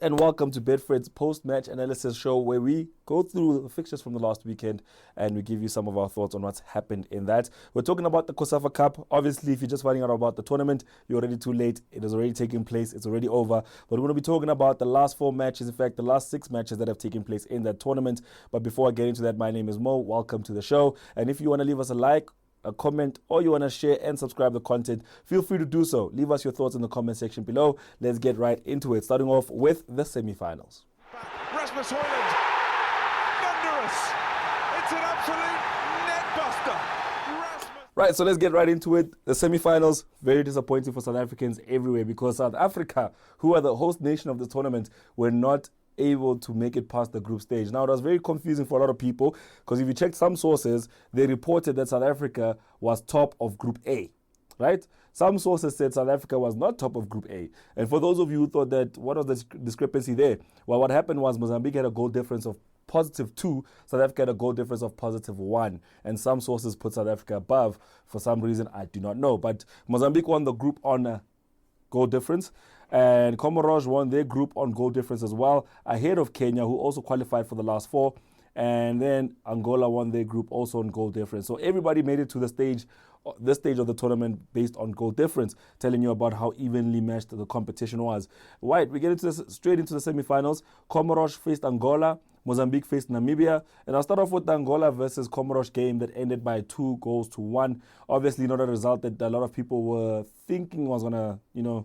And welcome to Betfred's post-match analysis show, where we go through the fixtures from the last weekend and we give you some of our thoughts on what's happened in that. We're talking about the COSAFA Cup. Obviously, if you're just finding out about the tournament, you're already too late. It has already taken place. It's already over. But we're going to be talking about the last 4 matches, in fact, the last 6 matches that have taken place in that tournament. But before I get into that, my name is Mo. Welcome to the show. And if you want to leave us a like, a comment, or you want to share and subscribe the content, feel free to do so. Leave us your thoughts in the comment section below. Let's get right into it, starting off with the semi-finals. Rasmus Højlund, thunderous. It's an absolute net buster. Right, so let's get right into it. The semi-finals, very disappointing for South Africans everywhere, because South Africa, who are the host nation of the tournament, were not able to make it past the group stage. Now, it was very confusing for a lot of people, because if you check some sources, they reported that South Africa was top of Group A, right? Some sources said South Africa was not top of Group A. And for those of you who thought that, what was the discrepancy there? Well, what happened was Mozambique had a goal difference of +2, South Africa had a goal difference of +1. And some sources put South Africa above. For some reason, I do not know. But Mozambique won the group on goal difference, and Comoros won their group on goal difference as well, ahead of Kenya, who also qualified for the last 4, and then Angola won their group also on goal difference. So everybody made it to this stage of the tournament based on goal difference, telling you about how evenly matched the competition was. Right, we get into this, straight into the semi-finals. Comoros faced Angola, Mozambique faced Namibia, and I'll start off with the Angola versus Comoros game that ended by 2-1. Obviously not a result that a lot of people were thinking was going to,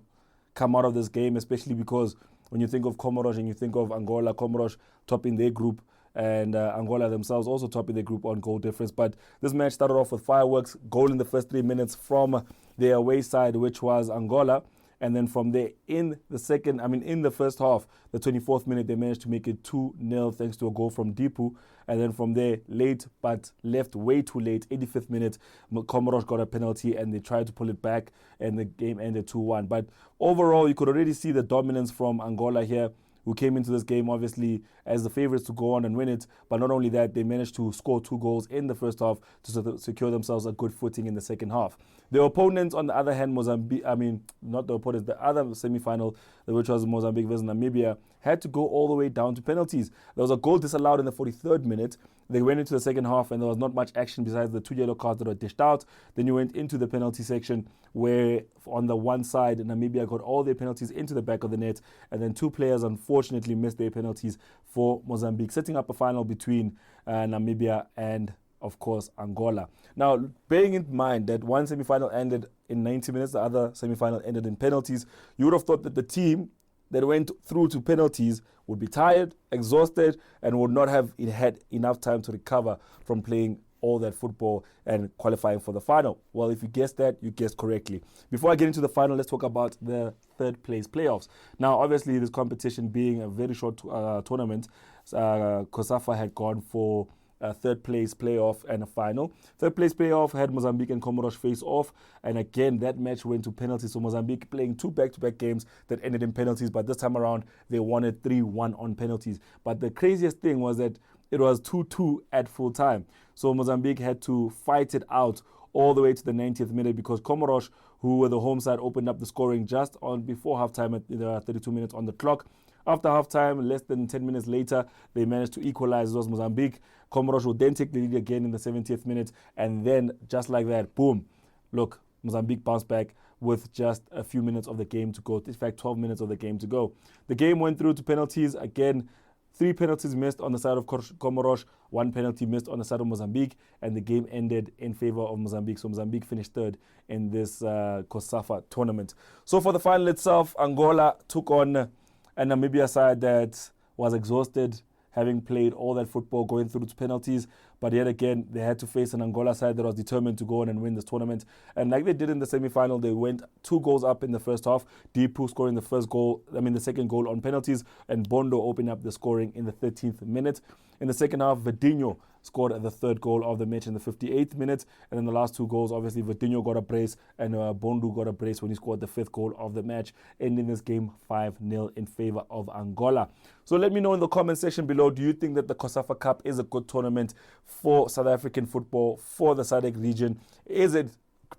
come out of this game, especially because when you think of Comoros and you think of Angola, Comoros topping their group, and Angola themselves also topping their group on goal difference. But this match started off with fireworks, goal in the first 3 minutes from their away side, which was Angola. And then from there, in the first half, the 24th minute, they managed to make it 2-0 thanks to a goal from Dipu. And then from there, late but left way too late, 85th minute, Comoros got a penalty and they tried to pull it back and the game ended 2-1. But overall, you could already see the dominance from Angola here, who came into this game obviously as the favourites to go on and win it. But not only that, they managed to score 2 goals in the first half to secure themselves a good footing in the second half. Their opponents, on the other hand, the other semi-final, which was Mozambique versus Namibia, had to go all the way down to penalties. There was a goal disallowed in the 43rd minute. They went into the second half and there was not much action besides the 2 yellow cards that were dished out. Then you went into the penalty section, where on the one side, Namibia got all their penalties into the back of the net, and then 2 players unfortunately missed their penalties for Mozambique, setting up a final between Namibia and, of course, Angola. Now, bearing in mind that one semi-final ended in 90 minutes, the other semi-final ended in penalties, you would have thought that the team that went through to penalties would be tired, exhausted, and would not have had enough time to recover from playing all that football and qualifying for the final. Well, if you guessed that, you guessed correctly. Before I get into the final, let's talk about the third place playoffs. Now, obviously, this competition being a very short tournament, COSAFA had gone for a third place playoff and a final. Third place playoff had Mozambique and Comoros face off, and again that match went to penalties. So Mozambique playing 2 back-to-back games that ended in penalties, but this time around they won it 3-1 on penalties. But the craziest thing was that it was 2-2 at full time. So Mozambique had to fight it out all the way to the 90th minute, because Comoros, who were the home side, opened up the scoring just before halftime at 32 minutes on the clock. After halftime, less than 10 minutes later, they managed to equalize. It was Mozambique. Comoros would then take the lead again in the 70th minute. And then, just like that, boom. Look, Mozambique bounced back with just a few minutes of the game to go. In fact, 12 minutes of the game to go. The game went through to penalties. Again, 3 penalties missed on the side of Comoros, 1 penalty missed on the side of Mozambique, and the game ended in favor of Mozambique. So Mozambique finished third in this COSAFA tournament. So for the final itself, Angola took on a Namibia side that was exhausted, having played all that football, going through to penalties. But yet again, they had to face an Angola side that was determined to go on and win this tournament. And like they did in the semi-final, they went 2 goals up in the first half. Dipu scoring the second goal on penalties, and Bondo opened up the scoring in the 13th minute. In the second half, Verdinho scored the third goal of the match in the 58th minute. And then the last 2 goals, obviously, Verdinho got a brace and Bondo got a brace when he scored the 5th goal of the match, ending this game 5-0 in favor of Angola. So let me know in the comment section below, do you think that the COSAFA Cup is a good tournament for South African football, for the SADC region? Is it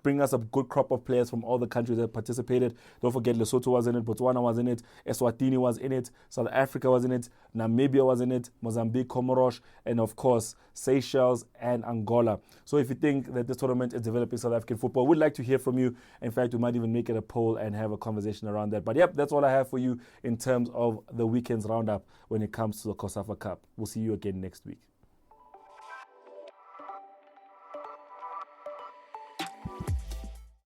bring us a good crop of players from all the countries that participated. Don't forget Lesotho was in it, Botswana was in it, Eswatini was in it, South Africa was in it, Namibia was in it, Mozambique, Comoros, and of course Seychelles and Angola. So if you think that this tournament is developing South African football, we'd like to hear from you. In fact, we might even make it a poll and have a conversation around that. But yep, that's all I have for you in terms of the weekend's roundup when it comes to the COSAFA Cup. We'll see you again next week.